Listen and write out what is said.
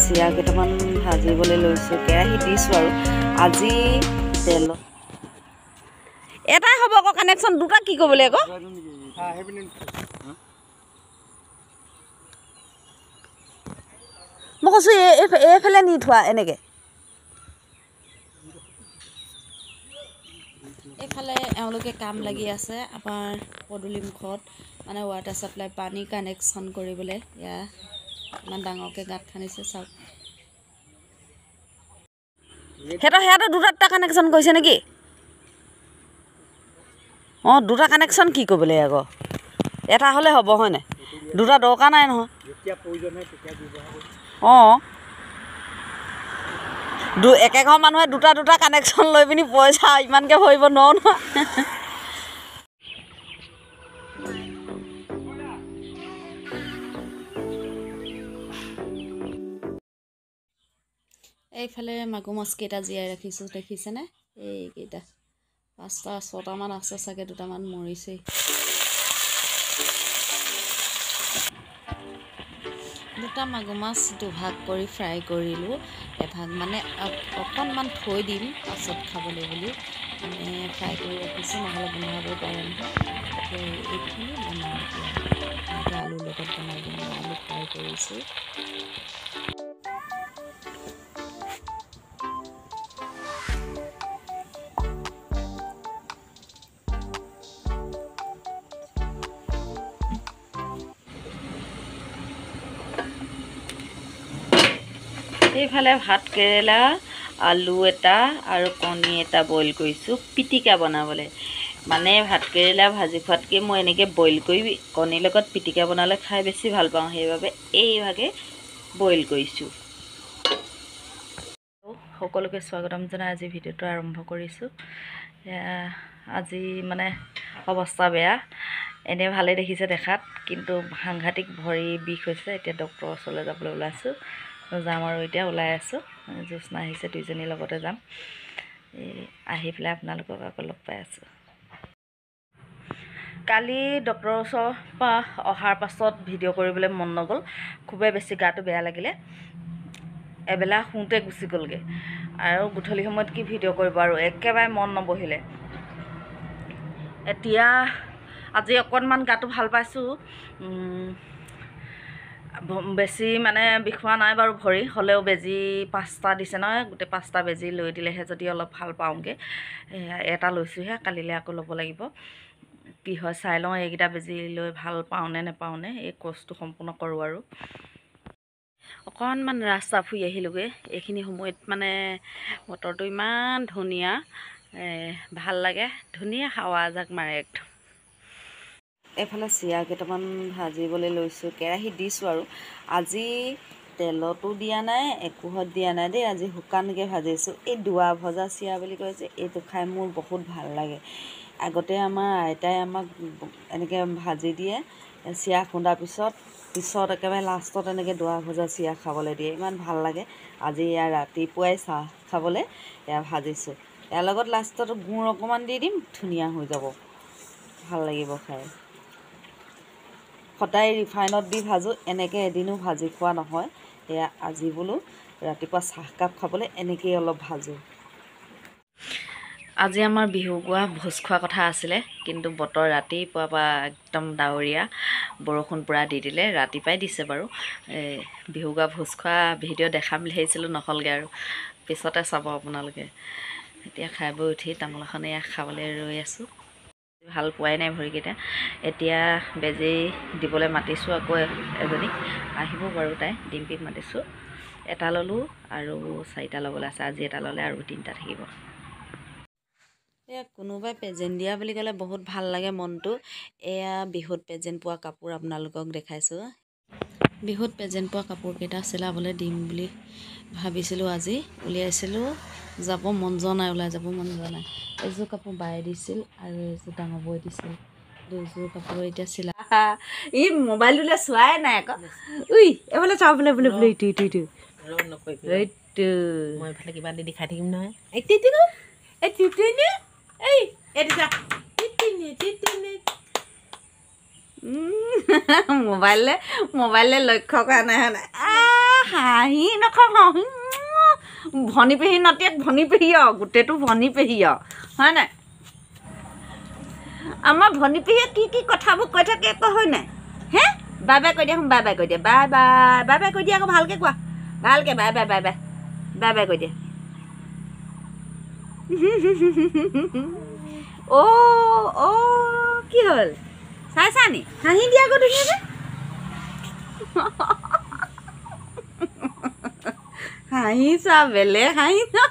চিৰা কেইটামান ভাজিবলৈ লৈছোঁ কেৰাহী দিছোঁ আৰু আজি তেল এটাই হ'ব আকৌ কানেকশ্যন দুটা কি কৰিব লাগিব মই কৈছোঁ এইফালে নি থোৱা এনেকৈ এইফালে এওঁলোকে কাম লাগি আছে আমাৰ পদূলিমুখত মানে ৱাটাৰ ছাপ্লাই পানী কানেকশ্যন কৰিবলৈ এয়া ইমান ডাঙৰকৈ গাঁত খান্দিছে চাওক সিহঁতৰ দুটা কানেকশ্যন কৰিছে নেকি অঁ দুটা কানেকশ্যন কি কৰিবলৈ আকৌ এটা হ'লে হ'ব হয়নে দুটা দৰকাৰ নাই নহয় অঁ একেঘৰ মানুহে দুটা কানেকশ্যন লৈ পিনি পইচা ইমানকৈ ভৰিব নোৱাৰো নহয় এইফালে মাগুৰ মাছকেইটা জীয়াই ৰাখিছোঁ দেখিছেনে এইকেইটা 5টা 6টামান আছে চাগে দুটামান মৰিছেই দুটা মাগুৰ মাছ দুভাগ কৰি ফ্ৰাই কৰিলোঁ এভাগ মানে অকণমান থৈ দিম পাছত খাবলৈ বুলি মানে ফ্ৰাই কৰি ৰাখিছোঁ নহ'লে গোন্ধাব পাৰে নহয় এইখিনি বনাওঁ এতিয়া আলুৰ লগত বনাই দিম আলু ফ্ৰাই কৰিছোঁ এইফালে ভাত কেৰেলা আলু এটা আৰু কণী এটা বইল কৰিছোঁ পিটিকা বনাবলৈ মানে ভাত কেৰেলা ভাজি খোৱাতকৈ মই এনেকৈ বইল কৰি কণীৰ লগত পিটিকা বনালে খাই বেছি ভাল পাওঁ সেইবাবে এইভাগে বইল কৰিছোঁ সকলোকে স্বাগতম জনাই আজি ভিডিঅ'টো আৰম্ভ কৰিছোঁ আজি মানে অৱস্থা বেয়া এনে ভালে দেখিছে দেখাত কিন্তু সাংঘাতিক ভৰি বিষ হৈছে এতিয়া ডক্টৰৰ ওচৰলৈ যাবলৈ ওলাইছোঁ যাম আৰু এতিয়া ওলাই আছোঁ জ্যোৎস্না আহিছে দুইজনীৰ লগতে যাম আহি পেলাই আপোনালোকক আকৌ লগ পাই আছোঁ কালি ডক্টৰৰ ওচৰৰ পৰা অহাৰ পাছত ভিডিঅ' কৰিবলৈ মন নগ'ল খুবেই বেছি গাটো বেয়া লাগিলে এবেলা শুওঁতে গুচি গ'লগৈ আৰু গধূলি সময়ত কি ভিডিঅ' কৰিব আৰু একেবাৰে মন নবহিলে এতিয়া আজি অকণমান গাটো ভাল পাইছোঁ বেছি মানে বিষোৱা নাই বাৰু ভৰি হ'লেও বেজি 5টা দিছে নহয় গোটেই 5টা বেজি লৈ দিলেহে যদি অলপ ভাল পাওঁগৈ এটা লৈছোঁহে কালিলৈ আকৌ ল'ব লাগিব কি হয় চাই লওঁ এইকেইটা বেজি লৈ ভাল পাওঁনে নেপাওঁনে এই কোৰ্চটো সম্পূৰ্ণ কৰোঁ আৰু অকণমান ৰাস্তা ফুৰি আহিলোগৈ এইখিনি সময়ত মানে বতৰটো ইমান ধুনীয়া ভাল লাগে ধুনীয়া হাৱা এজাক মাৰে একদম এইফালে চিৰা কেইটামান ভাজিবলৈ লৈছোঁ কেৰাহী দিছোঁ আৰু আজি তেলতো দিয়া নাই একোহত দিয়া নাই দেই আজি শুকানকৈ ভাজিছোঁ এই দুৱা ভজা চিৰা বুলি কয় যে এইটো খাই মোৰ বহুত ভাল লাগে আগতে আমাৰ আইতাই আমাক এনেকৈ ভাজি দিয়ে চিৰা খুন্দাৰ পিছত একেবাৰে লাষ্টত এনেকৈ দুৱা ভজা চিৰা খাবলৈ দিয়ে ইমান ভাল লাগে আজি ইয়াৰ ৰাতিপুৱাই চাহ খাবলৈ এয়া ভাজিছোঁ ইয়াৰ লগত লাষ্টত গুড় অকণমান দি দিম ধুনীয়া হৈ যাব ভাল লাগিব খাই সদায় ৰিফাইনত দি ভাজোঁ এনেকৈ এদিনো ভাজি খোৱা নহয় এয়া আজি বোলো ৰাতিপুৱা চাহকাপ খাবলৈ এনেকৈয়ে অলপ ভাজোঁ আজি আমাৰ বিহু গোৱা ভোজ খোৱা কথা আছিলে কিন্তু বতৰ ৰাতিপুৱাৰ পৰা একদম ডাৱৰীয়া বৰষুণ পূৰা দি দিলে ৰাতিপুৱাই দিছে বাৰু বিহু গোৱা ভোজ খোৱা ভিডিঅ' দেখাম বুলি ভাবিছিলোঁ নহ'লগৈ আৰু পিছতে চাব আপোনালোকে এতিয়া খাই বৈ উঠি তামোল এখন এয়া খাবলৈ ৰৈ আছোঁ ভাল পোৱাই নাই ভৰিকেইটা এতিয়া বেজী দিবলৈ মাতিছোঁ আকৌ এজনী আহিব বাৰু তাই ডিম্পীক মাতিছোঁ এটা ল'লোঁ আৰু 4টা ল'বলৈ আছে আজি এটা ল'লে আৰু 3টা থাকিব এয়া কোনোবাই প্ৰেজেণ্ট দিয়া বুলি ক'লে বহুত ভাল লাগে মনটো এয়া বিহুত প্ৰেজেণ্ট পোৱা কাপোৰ আপোনালোকক দেখাইছোঁ বিহুত প্ৰেজেণ্ট পোৱা কাপোৰকেইটা চিলাবলৈ দিম বুলি ভাবিছিলোঁ আজি উলিয়াইছিলোঁ যাব মন যোৱা নাই ওলাই যাব মন যোৱা নাই এযোৰ কাপোৰ বায়ে দিছিল আৰু এযোৰ ডাঙৰ বৈ দিছিল দুযোৰ কাপোৰ এতিয়া চিলা ই মোবাইলটোলৈ চোৱাই নাই আকৌ উই এইফালে চাওঁ বোলে বোলে বোলে ইটো মই এইফালে কিবা দি দেখাই থাকিম নহয় মোবাইলে লক্ষ্য কৰা নাই হাঁহি নকওঁ ভনী পেহী নাতিয়েক ভনী পেহী গোটেইটো ভনী পেহী হয় নাই আমাৰ ভনী পেহীয়ে কি কথাবোৰ কৈ থাকে আকৌ হয় নাই হে বাই বাই কৈ দিয়া বাই বাই কৈ দিয়া বাই বাই বাই বাই কৈ দিয়া আকৌ ভালকৈ কোৱা ভালকৈ bye bye bye bye bye bye কৈ দিয়া অ' কি হ'ল চাইছা নি হাঁহি দিয়া আকৌ ধুনীয়াকৈ হাঁহিছা বেলেগ হাঁহিছা